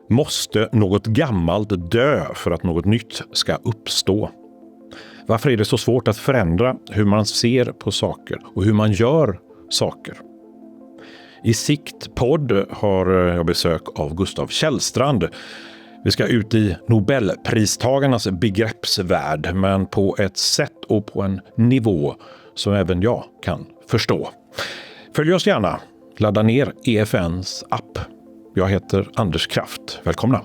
Måste något gammalt dö för att något nytt ska uppstå? Varför är det så svårt att förändra hur man ser på saker och hur man gör saker? I Sikt-podd har jag besök av Gustav Källstrand. Vi ska ut i Nobelpristagarnas begreppsvärld, men på ett sätt och på en nivå som även jag kan förstå. Följ oss gärna. Ladda ner EFNs app. Jag heter Anders Kraft. Välkomna!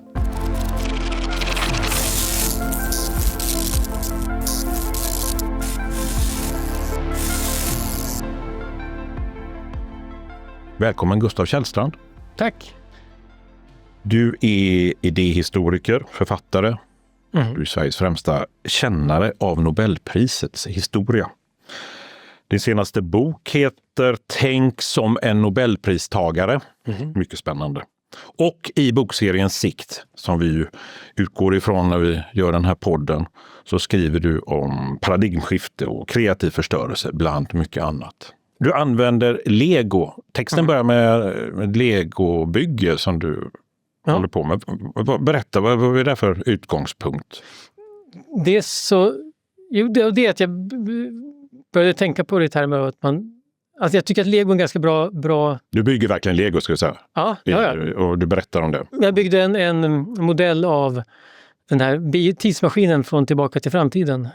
Välkommen Gustav Källstrand. Tack. Du är idéhistoriker, författare. Du är Sveriges främsta kännare av Nobelprisets historia. Din senaste bok heter Tänk som en Nobelpristagare. Mycket spännande. Och i bokserien Sikt, som vi ju utgår ifrån när vi gör den här podden, så skriver du om paradigmskifte och kreativ förstörelse bland mycket annat. Du använder Lego. Texten börjar med Lego-bygge som du håller på med. Berätta, vad är det för utgångspunkt? Det är så... Jo, det är att jag började tänka på det i termer av att man... Alltså jag tycker att Lego är en ganska bra... Du bygger verkligen Lego, ska jag säga. Ja. Och du berättar om det. Jag byggde en modell av den här tidsmaskinen från Tillbaka till framtiden.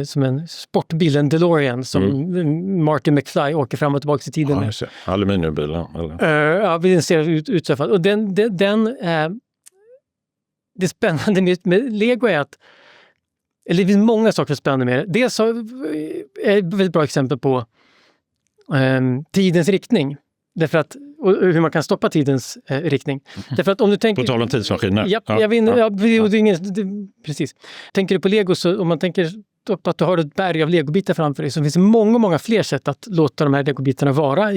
Som en sportbil, en DeLorean som Marty McFly åker fram och tillbaka i tiden med. Aluminiumbilen, eller? Ja, den ser ut så. Och det spännande med Lego är att, eller det finns många saker som är spännande med det. Dels är ett väldigt bra exempel på tidens riktning. Därför att, och hur man kan stoppa tidens riktning. Därför att om du tänker... På tal om tidsmaskiner. Precis. Tänker du på Lego, så om man tänker att du har ett berg av legobitar framför dig, så finns det många fler sätt att låta de här legobitarna vara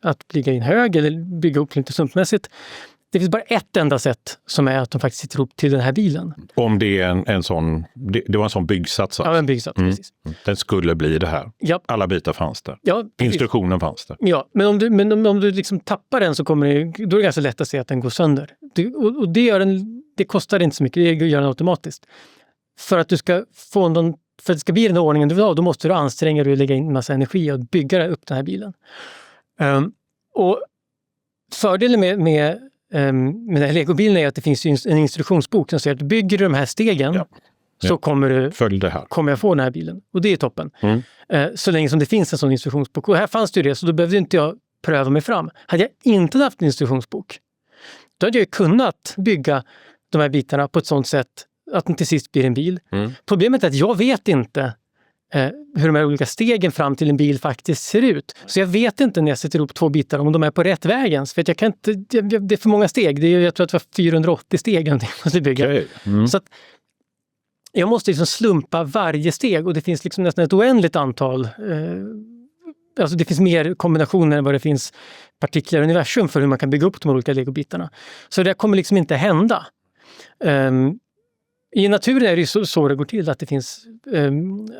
att ligga i en hög eller bygga upp lite slumpmässigt. Det finns bara ett enda sätt, som är att de faktiskt sitter ihop till den här bilen. Om det är en sån... Det var en sån byggsats. Ja, en byggsats, precis. Den skulle bli det här. Ja. Alla bitar fanns där. Ja, instruktionen fanns där. Ja, men om du liksom tappar den, så då är det ganska lätt att se att den går sönder. Och det kostar inte så mycket, det gör den automatiskt. För att du ska få för att det ska bli den här ordningen du vill ha, då måste du anstränga dig och lägga in en massa energi och bygga upp den här bilen. Och fördelen med den här Lego-bilen är att det finns en instruktionsbok som säger att bygger du de här stegen så kommer jag få den här bilen. Och det är toppen. Så länge som det finns en sån instruktionsbok. Och här fanns det ju det, så då behövde inte jag pröva mig fram. Hade jag inte haft en instruktionsbok, då hade jag ju kunnat bygga de här bitarna på ett sånt sätt att den till sist blir en bil. Problemet är att jag vet inte hur de här olika stegen fram till en bil faktiskt ser ut. Så jag vet inte när jag sätter ihop två bitar om de är på rätt vägen. För att jag kan inte, det är för många steg. Jag tror att det var 480 steg jag måste bygga. Okay. Så att jag måste liksom slumpa varje steg, och det finns liksom nästan ett oändligt antal. Alltså det finns mer kombinationer än vad det finns partiklar i universum för hur man kan bygga upp de olika legobitarna. Så det kommer liksom inte hända. I naturen är det ju så det går till, att det finns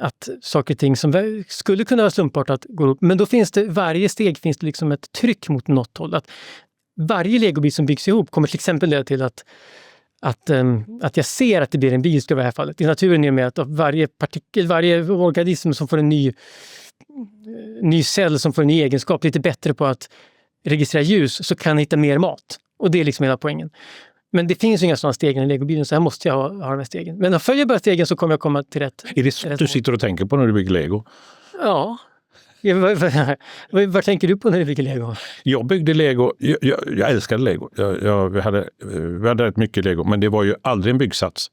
att saker och ting som skulle kunna vara slumpart går upp. Men då finns det, varje steg finns det liksom ett tryck mot något håll. Att varje legobit som byggs ihop kommer till exempel leda till att jag ser att det blir en bil, ska vara i det här fallet. I naturen är det med att varje organism som får en ny cell som får en ny egenskap, lite bättre på att registrera ljus, så kan hitta mer mat. Och det är liksom hela poängen. Men det finns ju inga sådana steg i legobilen, så här måste jag ha de här stegen. Men om jag följer bara stegen så kommer jag komma till rätt. Är det så du sitter och tänker på när du bygger Lego? Ja. Vad tänker du på när du bygger Lego? Jag byggde Lego, jag älskade Lego. Vi hade rätt mycket Lego, men det var ju aldrig en byggsats.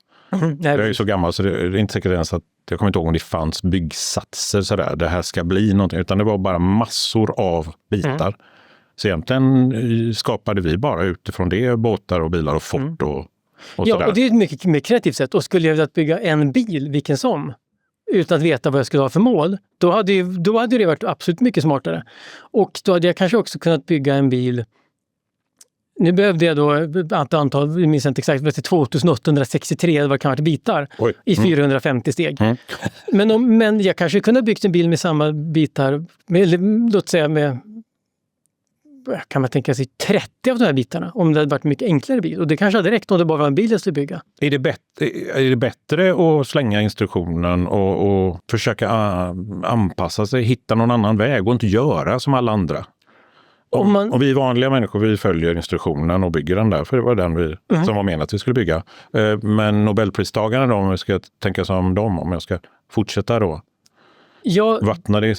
Jag är ju så gammal så det är inte säkert ens att jag kommer inte ihåg om det fanns byggsatser sådär. Det här ska bli någonting, utan det var bara massor av bitar. Så egentligen skapade vi bara utifrån det båtar och bilar och fort och sådär. Ja, och det är ett mycket mer kreativt sätt. Och skulle jag vilja bygga en bil, vilken som, utan att veta vad jag skulle ha för mål, då hade det varit absolut mycket smartare. Och då hade jag kanske också kunnat bygga en bil. Nu behövde jag då ett antal, jag minns inte exakt, 2863 det var kanske bitar i 450 steg. Men jag kanske kunde ha byggt en bil med samma bitar, låt säga med kan man tänka sig 30 av de här bitarna om det hade varit en mycket enklare bil. Och det kanske hade räckt om det bara var en bil jag skulle bygga. Är det bättre att slänga instruktionen och försöka anpassa sig, hitta någon annan väg och inte göra som alla andra? Och vi vanliga människor, vi följer instruktionen och bygger den där, för det var den som var menat att vi skulle bygga. Men Nobelpristagarna då, om vi ska tänka som dem, om jag ska fortsätta då, vattna det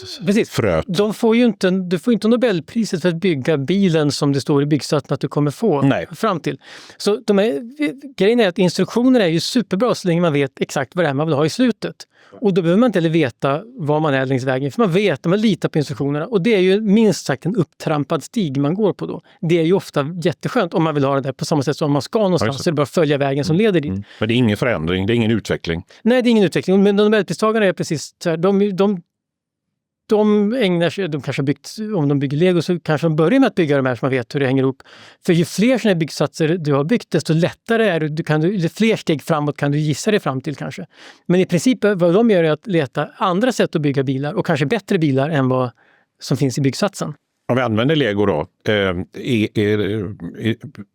fröet. Du får inte Nobelpriset för att bygga bilen som det står i byggsatsen att du kommer få fram till. Så grejen är att instruktionerna är ju superbra så länge man vet exakt vad det är man vill ha i slutet. Och då behöver man inte heller veta vad man är längs vägen, för man litar på instruktionerna. Och det är ju minst sagt en upptrampad stig man går på då. Det är ju ofta jätteskönt om man vill ha det där på samma sätt som man ska någonstans, så är det bara att följa vägen som leder dit. Men det är ingen förändring, det är ingen utveckling. Nej, det är ingen utveckling. Men de Nobelpristagarna är precis så här, de ägnar sig, de kanske har byggt, om de bygger Lego så kanske de börjar med att bygga de här så man vet hur det hänger ihop. För ju fler sådana här byggsatser du har byggt, desto lättare är det, fler steg framåt kan du gissa dig fram till kanske. Men i princip vad de gör är att leta andra sätt att bygga bilar och kanske bättre bilar än vad som finns i byggsatsen. Om vi använder Lego då,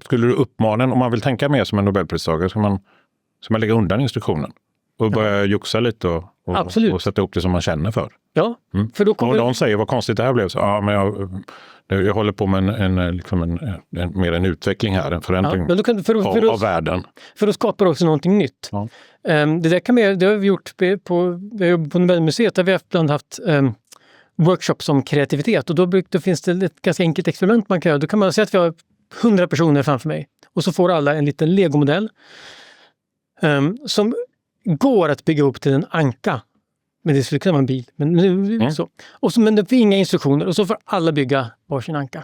skulle du uppmana, om man vill tänka mer som en Nobelpristagare, ska man lägga undan instruktionen och börja joxa lite och sätta upp det som man känner för? Ja, för då kommer... Och de säger vad konstigt det här blev. Så, men jag håller på med en utveckling här, en förändring av världen. För då skapar också någonting nytt. Ja. Det har vi gjort på Nobelmuseet, där vi har ibland haft workshops om kreativitet. Och då finns det ett ganska enkelt experiment man kan göra. Då kan man säga att vi har 100 personer framför mig. Och så får alla en liten Lego-modell som går att bygga upp till en anka. Men det skulle kunna vara en bil. Men det finns inga instruktioner. Och så får alla bygga varsin anka.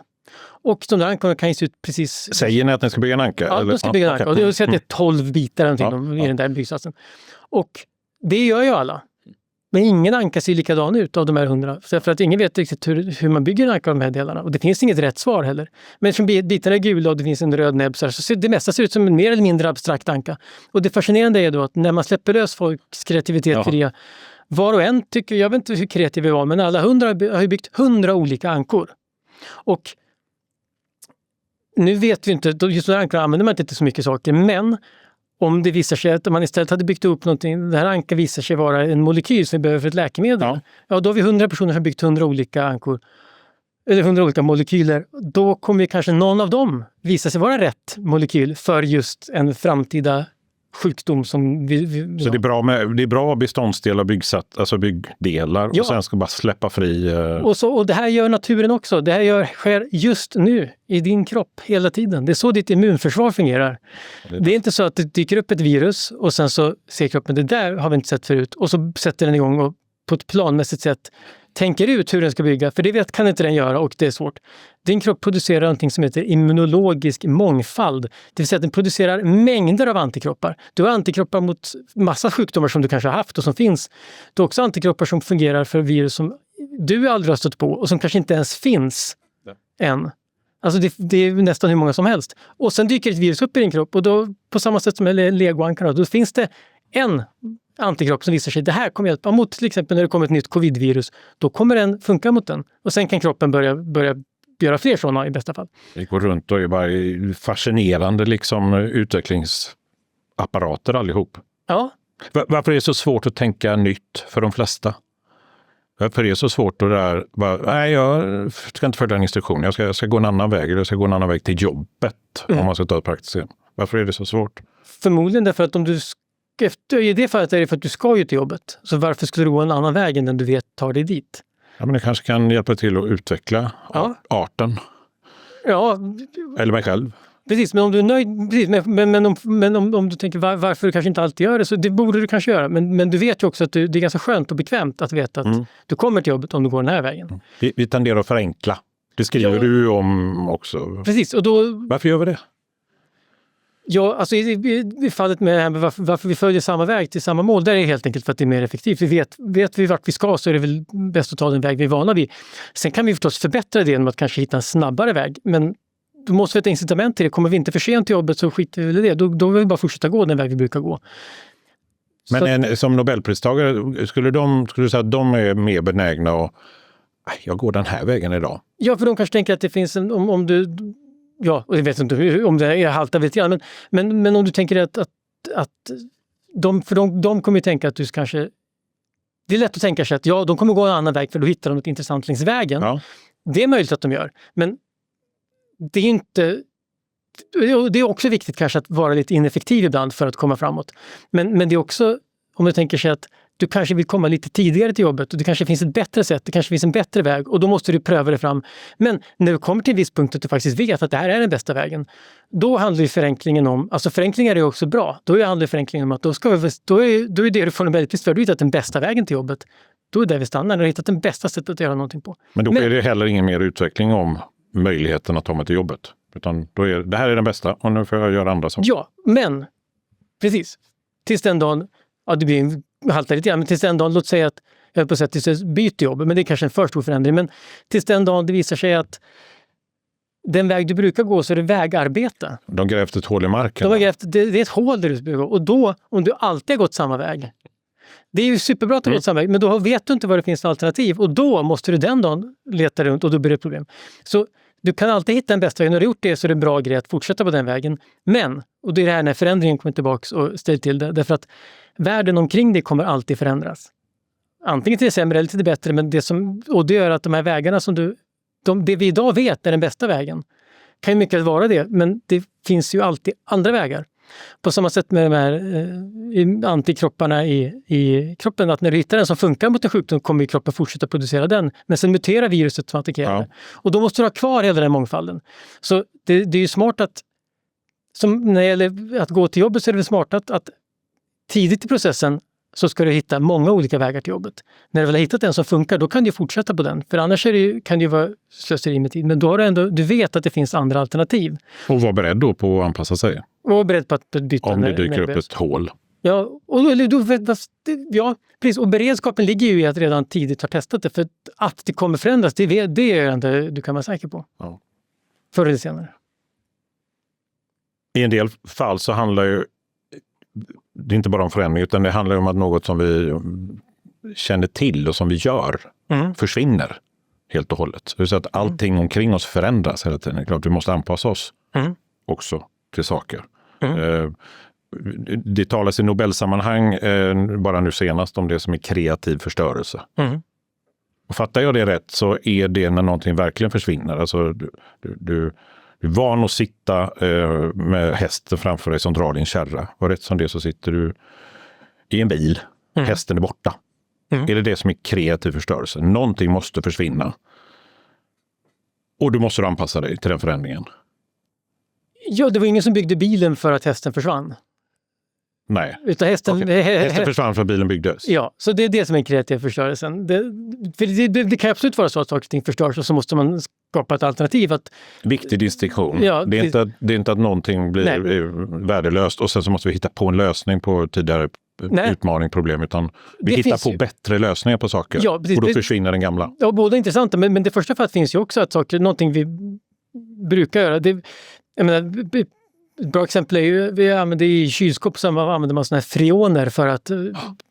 Och de där ankorna kan ju se ut precis... Säger ni att ni ska bygga en anka? Ja, de ska bygga en anka. Och det är att det är 12 bitar i den där byggsatsen. Och det gör ju alla. Men ingen anka ser likadan ut av de här 100. För att ingen vet riktigt hur man bygger en anka av de här delarna. Och det finns inget rätt svar heller. Men eftersom bitarna är gula och det finns en röd näbb så ser det mesta ut som en mer eller mindre abstrakt anka. Och det fascinerande är då att när man släpper lös folks kreativitet fria, var och en tycker, jag vet inte hur kreativ vi var, men alla 100 har ju byggt 100 olika ankor. Och nu vet vi inte, just de här ankorna använder man inte så mycket saker, men om det visar sig att man istället hade byggt upp någonting, det här anka visar sig vara en molekyl som vi behöver för ett läkemedel. Ja, då har vi 100 personer som har byggt 100 olika ankor, eller 100 olika molekyler. Då kommer kanske någon av dem visa sig vara rätt molekyl för just en framtida sjukdom som vi Så det är bra beståndsdelar, byggdelar och sen ska bara släppa fri. Och det här gör naturen också. Det här sker just nu i din kropp hela tiden. Det är så ditt immunförsvar fungerar. Det är inte så att det dyker upp ett virus och sen så ser kroppen, det där har vi inte sett förut, och så sätter den igång och på ett planmässigt sätt tänker ut hur den ska bygga, för det kan inte den göra och det är svårt. Din kropp producerar någonting som heter immunologisk mångfald. Det vill säga att den producerar mängder av antikroppar. Du har antikroppar mot massa sjukdomar som du kanske har haft och som finns. Du har också antikroppar som fungerar för virus som du aldrig har stött på och som kanske inte ens finns än. Alltså det är nästan hur många som helst. Och sen dyker ett virus upp i din kropp och då, på samma sätt som med legoankarna, då finns det en antikropp som visar sig, det här kommer hjälpa mot, till exempel när det kommer ett nytt covid-virus, då kommer den funka mot den. Och sen kan kroppen börja göra fler sådana i bästa fall. Det går runt och är bara fascinerande utvecklingsapparater allihop. Ja. Varför är det så svårt att tänka nytt för de flesta? Varför är det så svårt att nej, jag ska inte följa en instruktion, jag ska gå en annan väg, eller jag ska gå en annan väg till jobbet om man ska ta ett praktiskt. Varför är det så svårt? Förmodligen därför att om du i det fallet är det för att du ska ju till jobbet. Så varför skulle du gå en annan väg än den du vet tar dig dit? Ja, men det kanske kan hjälpa till att utveckla arten. Ja. Eller mig själv. Precis, men om du är nöjd, precis, men om du tänker varför du kanske inte alltid gör det, så det borde du kanske göra. Men du vet ju också att det är ganska skönt och bekvämt att veta att du kommer till jobbet om du går den här vägen. Vi tenderar att förenkla. Det skriver du om också. Precis, och då... Varför gör vi det? Ja, alltså i fallet med varför vi följer samma väg till samma mål, där är det helt enkelt för att det är mer effektivt. Vet vi vart vi ska, så är det väl bäst att ta den väg vi är vana vid. Sen kan vi förstås förbättra det genom att kanske hitta en snabbare väg, men då måste vi ha ett incitament till det. Kommer vi inte för sent till jobbet så skiter vi i det. Då vill vi bara fortsätta gå den väg vi brukar gå. Men som Nobelpristagare, skulle du säga att de är mer benägna jag går den här vägen idag. Ja, för de kanske tänker att det finns en, om du, ja, och jag vet inte om det är halta lite grann, men om du tänker att de kommer ju tänka att du kanske, det är lätt att tänka sig att de kommer gå en annan väg för då hittar de något intressant längs vägen. Ja. Det är möjligt att de gör, men det är inte, det är också viktigt kanske att vara lite ineffektiv ibland för att komma framåt. Men det är också, om du tänker sig att du kanske vill komma lite tidigare till jobbet och det kanske finns ett bättre sätt, det kanske finns en bättre väg och då måste du pröva det fram. Men när du kommer till en viss punkt att du faktiskt vet att det här är den bästa vägen, då handlar ju förenklingen om, alltså förenklingar är också bra, då handlar förenklingen om att då är det du får Nobelpris för, du har hittat den bästa vägen till jobbet. Då är det vi stannar, du har hittat den bästa sättet att göra någonting på. Men då är det heller ingen mer utveckling om möjligheten att ta mig till jobbet. Utan då är det här är den bästa och nu får jag göra andra saker. Ja, men precis. Tills den dagen, det blir haltar lite grann, men tills den dagen, låt säga att jag höll på att säga tills jag byter jobb, men det är kanske en för stor förändring, men tills den dagen det visar sig att den väg du brukar gå så är det vägarbete. De grävt ett hål i marken. Det är ett hål där du brukar gå. Och då, om du alltid har gått samma väg, det är ju superbra att du har gått samma väg, men då vet du inte vad det finns för alternativ och då måste du den dagen leta runt och då blir det problem. Så du kan alltid hitta en bästa väg. När du har gjort det så är det en bra grej att fortsätta på den vägen. Men, och det är det här när förändringen kommer tillbaka och ställer till det, därför att världen omkring dig kommer alltid förändras. Antingen till det sämre eller till det bättre, men det gör att de här vägarna som det vi idag vet är den bästa vägen, kan ju mycket vara det, men det finns ju alltid andra vägar. På samma sätt med de här antikropparna i kroppen, att när du hittar den som funkar mot en sjukdom kommer ju kroppen fortsätta producera den, men sen muterar viruset som attackerar det. Och då måste du ha kvar hela den mångfalden. Så det är ju smart att, som när det gäller att gå till jobbet, så är det smart att tidigt i processen så ska du hitta många olika vägar till jobbet. När du väl har hittat en som funkar, då kan du fortsätta på den. För annars kan det ju vara slöseri med tid. Men då har du vet att det finns andra alternativ. Och var beredd då på att anpassa sig. Och var beredd på att byta. Om det dyker upp ett hål. Ja, precis. Och beredskapen ligger ju i att redan tidigt ha testat det. För att det kommer förändras, det är inte du kan vara säker på. Ja. Förr eller senare. I en del fall så handlar ju det är inte bara om förändring, utan det handlar om att något som vi känner till och som vi gör försvinner helt och hållet. Så att allting omkring oss förändras hela tiden. Det är klart, vi måste anpassa oss också till saker. Det talas i Nobelsammanhang bara nu senast om det som är kreativ förstörelse. Och fattar jag det rätt så är det när någonting verkligen försvinner. Alltså du är van att sitta med hästen framför dig som drar din kärra. Och rätt som det så sitter du i en bil. Hästen är borta. Är det som är kreativ förstörelse? Någonting måste försvinna. Och du måste anpassa dig till den förändringen. Ja, det var ingen som byggde bilen för att hästen försvann. Nej. Utan hästen försvann för att bilen byggdes. Ja, så det är det som är kreativ förstörelsen. Det kan absolut vara så att saker och ting förstörs och så måste man skapa ett alternativ. Viktig distinktion. Ja, det är inte att någonting blir värdelöst och sen så måste vi hitta på en lösning på tidigare utmaning, problem, utan vi hittar på bättre lösningar på saker. Ja, precis, och då försvinner den gamla. Ja, båda är intressanta, men det första fallet finns ju också att någonting vi brukar göra. Ett bra exempel är ju, vi använder i kylskåp så använder man såna här freoner för att,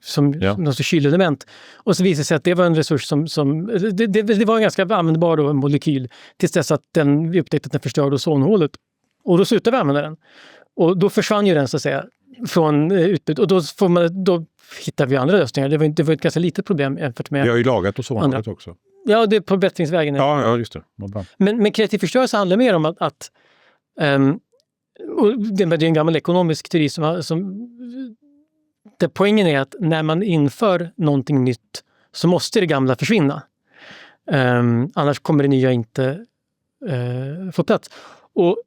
som något kylelement. Och så visade det sig att det var en resurs som det var en ganska användbar då, en molekyl tills dess att vi upptäckte att den förstörde ozonhålet. Och då slutade vi använda den. Och då försvann ju den så att säga från utbyte. Och då hittar vi andra lösningar. Det var ett ganska litet problem jämfört med... Vi har ju lagat ozonhålet också. Ja, det är på bättringsvägen. Ja, just det. Bra. Men kreativ förstörelse handlar mer om att och det är en gammal ekonomisk teori där poängen är att när man inför någonting nytt så måste det gamla försvinna. Annars kommer det nya inte få plats. Och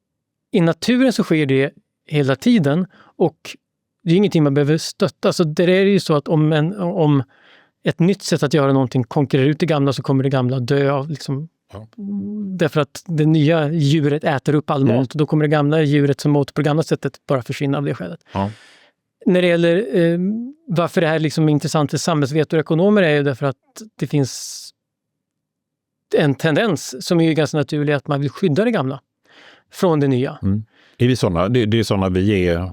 i naturen så sker det hela tiden och det är ingenting man behöver stötta. Så där är det ju så att om ett nytt sätt att göra någonting konkurrerar ut det gamla så kommer det gamla dö av därför att det nya djuret äter upp all mat och då kommer det gamla djuret som åt på det gamla sättet bara försvinna av det skälet. Ja. När det gäller varför det här är intressant för samhällsvetare och ekonomer är ju därför att det finns en tendens som är ju ganska naturlig att man vill skydda det gamla från det nya. Är vi såna? Det är såna vi är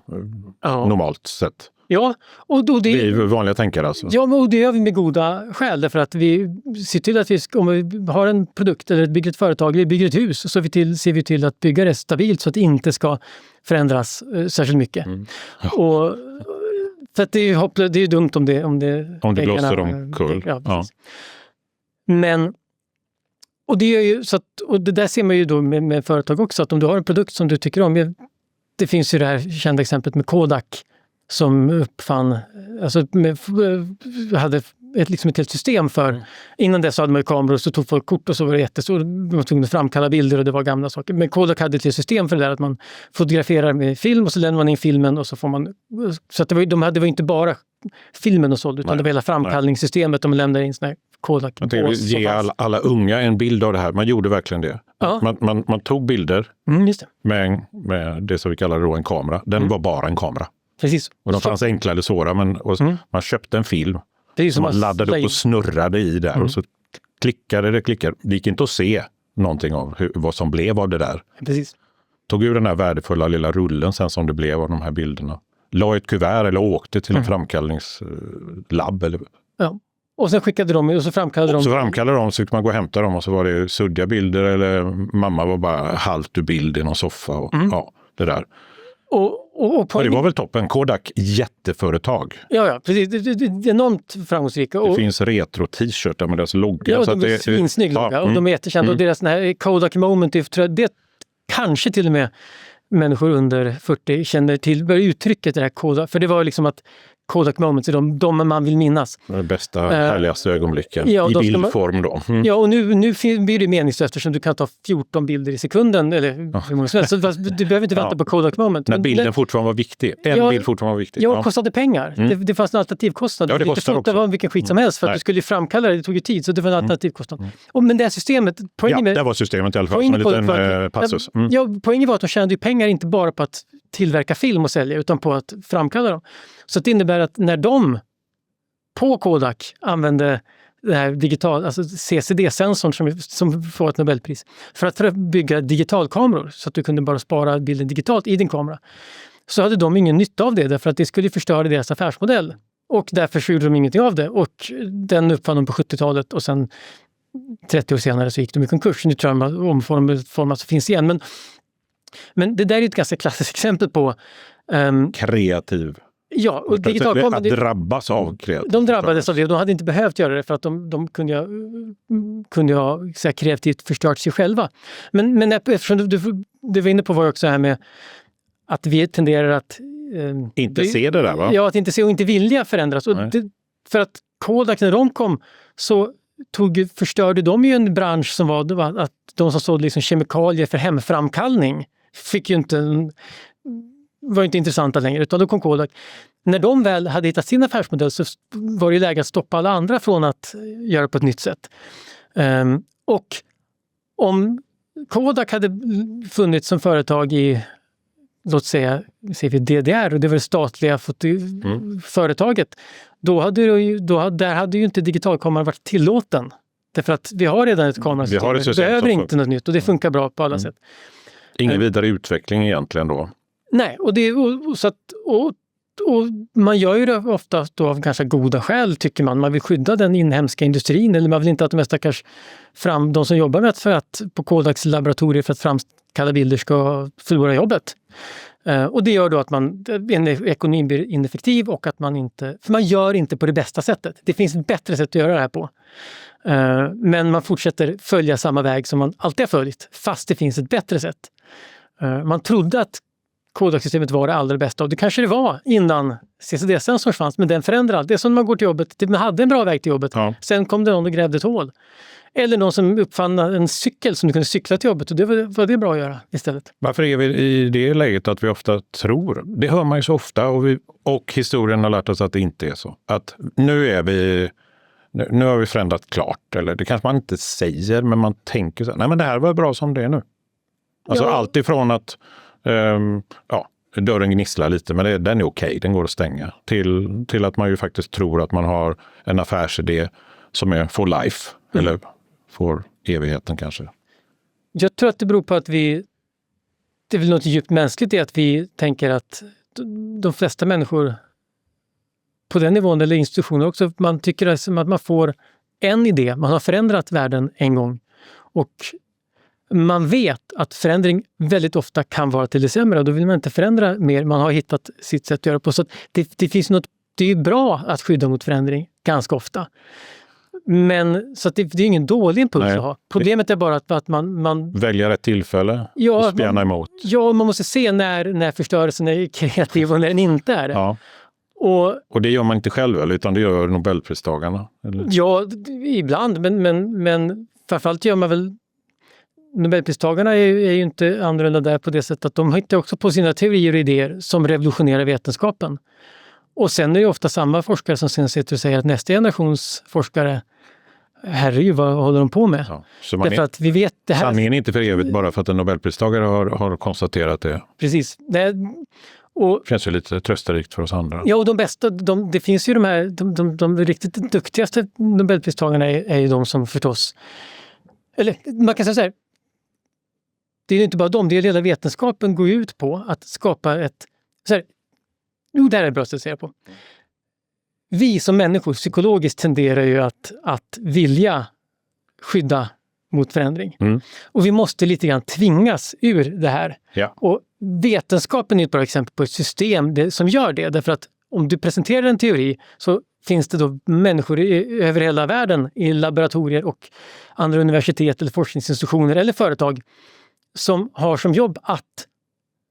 normalt sett. Ja, och det Vi vanliga tänkare alltså. Ja, och det gör vi med goda skäl, därför att vi ser till att om vi har en produkt eller bygger ett företag eller bygger ett hus, så ser vi till att bygga det stabilt så att det inte ska förändras särskilt mycket. Ja. Och, för att det är ju dumt om det blåser omkull. Ja. Men och det gör ju så att, och det där ser man ju då med företag också, att om du har en produkt som du tycker om, det finns ju det här kända exemplet med Kodak som uppfann, alltså hade ett helt system för, innan dess hade man ju kameror, så tog folk kort och så var det jättestort, man var tvungen att framkalla bilder och det var gamla saker. Men Kodak hade ett system för det där, att man fotograferar med film och så lämnar man in filmen och så får man, så att det var inte bara filmen och såld, utan det var hela framkallningssystemet, de lämnade in såna här Kodak. Jag tänkte ge alla unga en bild av det här. Man gjorde verkligen det. Ja. Man tog bilder just det. Med det som vi kallar då en kamera. Den var bara en kamera. Precis. Och de fanns enkla eller svåra, men man köpte en film. Som man laddade upp och snurrade i där och så klickade det. Det gick inte att se någonting av vad som blev av det där. Precis. Tog ur den här värdefulla lilla rullen sen som det blev av de här bilderna. La ett kuvert eller åkte till en framkallningslabb. Eller... Ja. Och sen skickade de och så framkallade de. Så framkallade de, så fick man gå och hämta dem och så var det suddiga bilder eller mamma var bara halt ur bild i någon soffa och det där. Och det var väl toppen. Kodak, jätteföretag. Ja, precis. Det är enormt framgångsrika. Det finns retro-t-shirtar med deras logga. Ja, de är svinsnygg logga och de är jättekända. Och deras här Kodak Moment, det kanske till och med människor under 40 känner till, börjar uttrycket det här Kodak. För det var liksom att Kodak Moments är de man vill minnas. Det bästa, härligaste ögonblicken. I bildform då. Ja, och nu blir det meningslöst eftersom du kan ta 14 bilder i sekunden. Eller hur många som helst. Så du behöver inte vänta på Kodak Moment. När bilden fortfarande var viktig. Bild fortfarande var viktig. Ja, kostade pengar. Det fanns en alternativkostnad. Ja, det kostade också. Det var vilken skit som helst för att du skulle framkalla det tog ju tid. Så det var en alternativkostnad. Men det här systemet... det var systemet i alla fall. Som en liten passus. Ja, poängen var att de tjänade ju pengar inte bara på att tillverka film och sälja, utan på att framkalla dem. Så det innebär att när de på Kodak använde det här alltså CCD-sensorn som får ett Nobelpris för att bygga digitalkameror så att du kunde bara spara bilden digitalt i din kamera, så hade de ingen nytta av det därför att det skulle förstöra deras affärsmodell. Och därför gjorde de ingenting av det. Och den uppfann de på 70-talet och sen 30 år senare så gick de i konkurs. Nu tror jag omformas och finns igen. Men det där är ett ganska klassiskt exempel på kreativ. Ja, och digitalkameror... Att drabbas av kreativt. De drabbades av det. De hade inte behövt göra det för att de kunde ha så här, kreativt förstört sig själva. Men eftersom du var inne på var också här med att vi tenderar att... inte se det där, va? Ja, att inte se och inte vilja förändras. Och för att Kodak, när de kom, så förstörde de ju en bransch som var att de som sålde liksom kemikalier för hemframkallning var inte intressanta längre, utan då kom Kodak. När de väl hade hittat sin affärsmodell så var det läge att stoppa alla andra från att göra på ett nytt sätt. Och om Kodak hade funnits som företag i, låt säga DDR, och det var det statliga företaget, där hade ju inte digitalkameran varit tillåten. Därför att vi har redan ett kamerasystem. Vi behöver inte något nytt och det funkar bra på alla sätt. Ingen vidare utveckling egentligen då. Nej, och man gör ju det ofta då av ganska goda skäl, tycker man. Man vill skydda den inhemska industrin, eller man vill inte att de stackars de som jobbar med att på Kodaks laboratorier för att framkalla bilder ska förlora jobbet. Och det gör då att ekonomin blir ineffektiv och att för man gör inte på det bästa sättet. Det finns ett bättre sätt att göra det här på. Men man fortsätter följa samma väg som man alltid har följt, fast det finns ett bättre sätt. Man trodde att Kodak-systemet var det allra bästa, och det kanske det var innan CCD-sensorn fanns, men den förändrar allt. Det är som när man går till jobbet, man hade en bra väg till jobbet, sen kom det någon och grävde ett hål. Eller någon som uppfann en cykel som du kunde cykla till jobbet, och det var det bra att göra istället. Varför är vi i det läget att vi ofta tror, det hör man ju så ofta, och historien har lärt oss att det inte är så. Att nu har vi förändrat klart, eller det kanske man inte säger, men man tänker så här, nej men det här var bra som det är nu. Alltså allt ifrån att dörren gnisslar lite, men den är okej, den går att stänga. Till att man ju faktiskt tror att man har en affärsidé som är for life, eller för evigheten kanske. Jag tror att det beror på att det är väl något djupt mänskligt i att vi tänker att de flesta människor på den nivån, eller institutioner också, man tycker att man får en idé, man har förändrat världen en gång och man vet att förändring väldigt ofta kan vara till det sämre och då vill man inte förändra mer, man har hittat sitt sätt att göra på. Så att det finns något, det är bra att skydda mot förändring ganska ofta. Men så att det är ingen dålig impuls att ha. Problemet är bara att man väljer ett tillfälle och spjärna emot. Ja, man måste se när förstörelsen är kreativ och när den inte är det. Ja. Och det gör man inte själv, utan det gör Nobelpristagarna? Eller? Ja, ibland. Men framförallt gör man väl... Nobelpristagarna är ju inte annorlunda där på det sättet att de hittar också på sina teorier och idéer som revolutionerar vetenskapen. Och sen är det ofta samma forskare som sen sitter och säger att nästa generations forskare, herregud, vad håller de på med? Ja, så därför att vi vet det här... Sanningen är inte för evigt bara för att en Nobelpristagare har konstaterat det. Precis. Det känns ju lite trösterikt för oss andra. Ja, och de bästa, det finns ju de här, de riktigt duktigaste Nobelpristagarna är ju de som förstås, eller man kan säga så här, det är ju inte bara de, det är hela vetenskapen går ut på att skapa ett, så här, det här är bra att säga på. Vi som människor psykologiskt tenderar ju att vilja skydda mot förändring. Och vi måste lite grann tvingas ur det här. Ja. Och vetenskapen är ett bra exempel på ett system som gör det. Därför att om du presenterar en teori så finns det då människor över hela världen i laboratorier och andra universitet eller forskningsinstitutioner eller företag som har som jobb att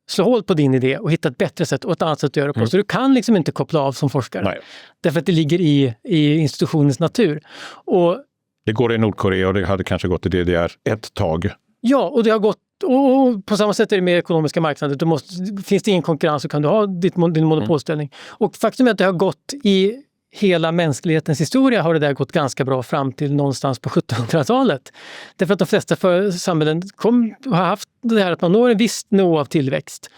slå hål på din idé och hitta ett bättre sätt och ett annat sätt att göra på. Så du kan liksom inte koppla av som forskare. Nej. Därför att det ligger i institutionens natur. Och det går i Nordkorea och det hade kanske gått i DDR ett tag. Ja, och det har gått, och på samma sätt är det med ekonomiska marknader. Finns det ingen konkurrens så kan du ha din monopolställning. Och faktum är att det har gått i hela mänsklighetens historia har det där gått ganska bra fram till någonstans på 1700-talet. Därför att de flesta samhällen har haft det här att man når en viss nivå av tillväxt.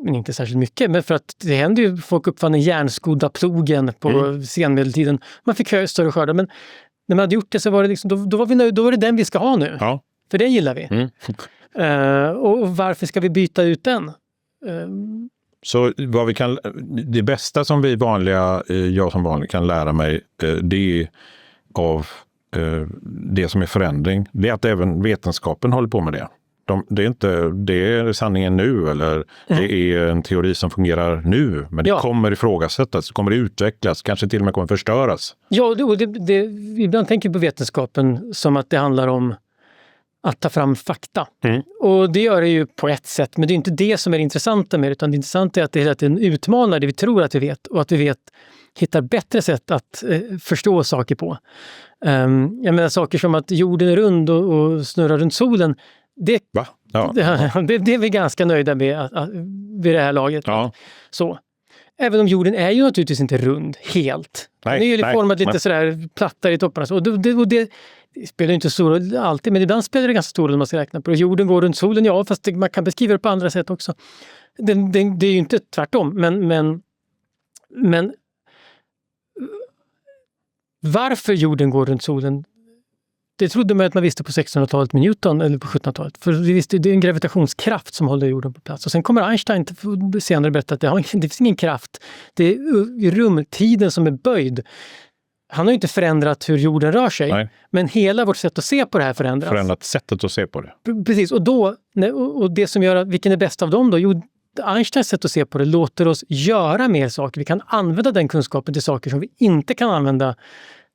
Men inte särskilt mycket, men för att det hände ju, folk uppfann den järnskodda plogen på senmedeltiden. Man fick större skördar, men när man hade gjort det så var det liksom, då var vi nöjda, då var det den vi ska ha nu. Ja. För det gillar vi. Och varför ska vi byta ut den? Så vad vi kan, det bästa som jag som vanlig kan lära mig, det är av det som är förändring. Det är att även vetenskapen håller på med det. Det är sanningen nu, eller det är en teori som fungerar nu, men det kommer ifrågasättas, kommer det utvecklas, kanske till och med kommer förstöras. Ja, och ibland tänker jag på vetenskapen som att det handlar om att ta fram fakta. Och det gör det ju på ett sätt, men det är inte det som är det intressanta med det, utan det intressanta är att det är en utmanar det vi tror att vi vet, och att vi hittar bättre sätt att förstå saker på. Jag menar saker som att jorden är rund och snurrar runt solen, det är vi ganska nöjda med vid det här laget. Ja. Så. Även om jorden är ju naturligtvis inte rund helt. Den är ju formad lite sådär plattare i topparna. Och det spelar inte så stor roll alltid, men ibland spelar det ganska stor roll när man ska räkna på det. Jorden går runt solen, fast man kan beskriva det på andra sätt också. Det är ju inte tvärtom, men varför jorden går runt solen, det trodde man att man visste på 1600-talet med Newton, eller på 1700-talet. För det är en gravitationskraft som håller jorden på plats. Och sen kommer Einstein senare berätta att det finns ingen kraft. Det är rumtiden som är böjd. Han har inte förändrat hur jorden rör sig. Nej. Men hela vårt sätt att se på det här förändras. Förändrat sättet att se på det. Precis. Och det som gör att, vilken är bäst av dem då? Jo, Einsteins sätt att se på det låter oss göra mer saker. Vi kan använda den kunskapen till saker som vi inte kan använda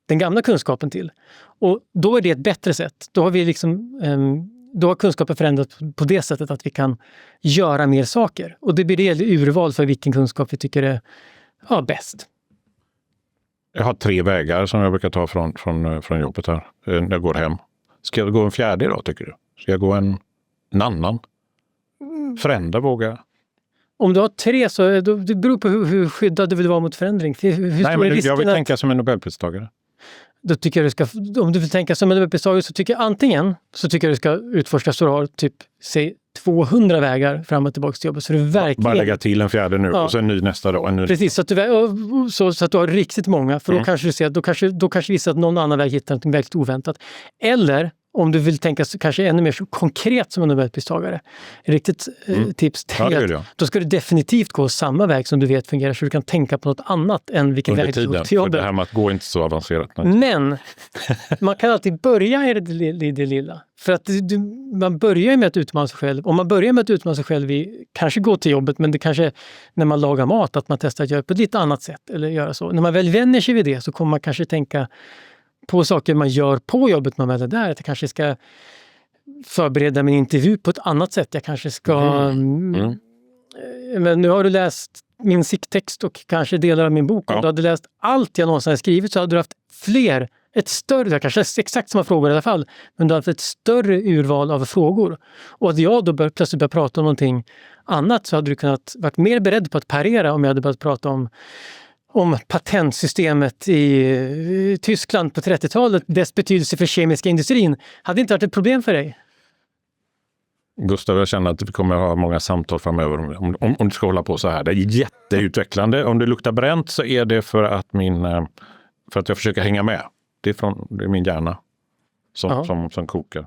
den gamla kunskapen till. Och då är det ett bättre sätt. Då har då har kunskapen förändrats på det sättet att vi kan göra mer saker. Och det blir det urval för vilken kunskap vi tycker är bäst. Jag har 3 vägar som jag brukar ta från jobbet här när jag går hem. Ska jag gå en fjärde då, tycker du? Ska jag gå en annan? Förändra våga? Om du har 3 så det beror på hur skyddad du vill vara mot förändring. Jag vill tänka som en Nobelpristagare. Då tycker jag om du vill tänka som en Nobelpristagare så tycker jag du ska utforska så du har typ, säg 200 vägar fram och tillbaka till jobbet. Så du verkligen... Bara lägga till en fjärde nu och så en ny nästa dag. Precis, så att du har riktigt många. För då kanske du ser att då kanske vissa att någon annan väg hittar något väldigt oväntat. Eller om du vill tänka kanske ännu mer så konkret som en Nobelpristagare. Riktigt tips till då ska du definitivt gå samma väg som du vet fungerar, så du kan tänka på något annat än vilken väg du går till jobbet. Det här med att gå är inte så avancerat. Men man kan alltid börja i det lilla. För att man börjar med att utmana sig själv. Om man börjar med att utmana sig själv kanske gå till jobbet, men det kanske när man lagar mat att man testar att göra på ett lite annat sätt eller göra så. När man väl vänjer sig vid det så kommer man kanske tänka på saker man gör på jobbet man väl är där. Att jag kanske ska förbereda min intervju på ett annat sätt. Jag kanske ska... Men nu har du läst min sikttext och kanske delar av min bok. Om du hade läst allt jag någonsin har skrivit så hade du haft ett större, kanske exakt samma frågor i alla fall, men du har haft ett större urval av frågor. Och att jag då plötsligt börjar prata om någonting annat, så hade du kunnat varit mer beredd på att parera om jag hade börjat prata om patentsystemet i Tyskland på 30-talet, dess betydelse för kemiska industrin. Hade inte varit ett problem för dig? Gustav, jag känner att vi kommer att ha många samtal framöver om du ska hålla på så här. Det är jätteutvecklande. Om det luktar bränt så är det för att jag försöker hänga med. Det är min hjärna som kokar.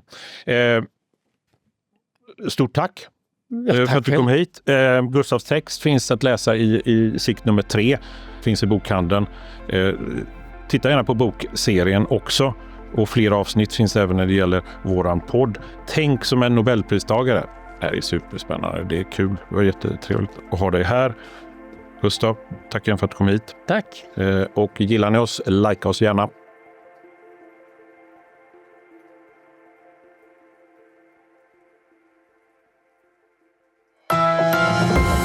Stort tack för att du kom hit. Gustavs text finns att läsa i sikt nummer 3. Finns i bokhandeln. Titta gärna på bokserien också. Och fler avsnitt finns även när det gäller våran podd. Tänk som en Nobelpristagare. Det här är superspännande. Det är kul. Det var jättetrevligt att ha dig här. Gustav, tack igen för att du kom hit. Tack. Och gillar ni oss, likea oss gärna.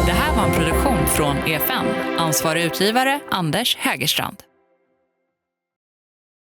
Det här var en produktion från EFN. Ansvarig utgivare Anders Hägerstrand.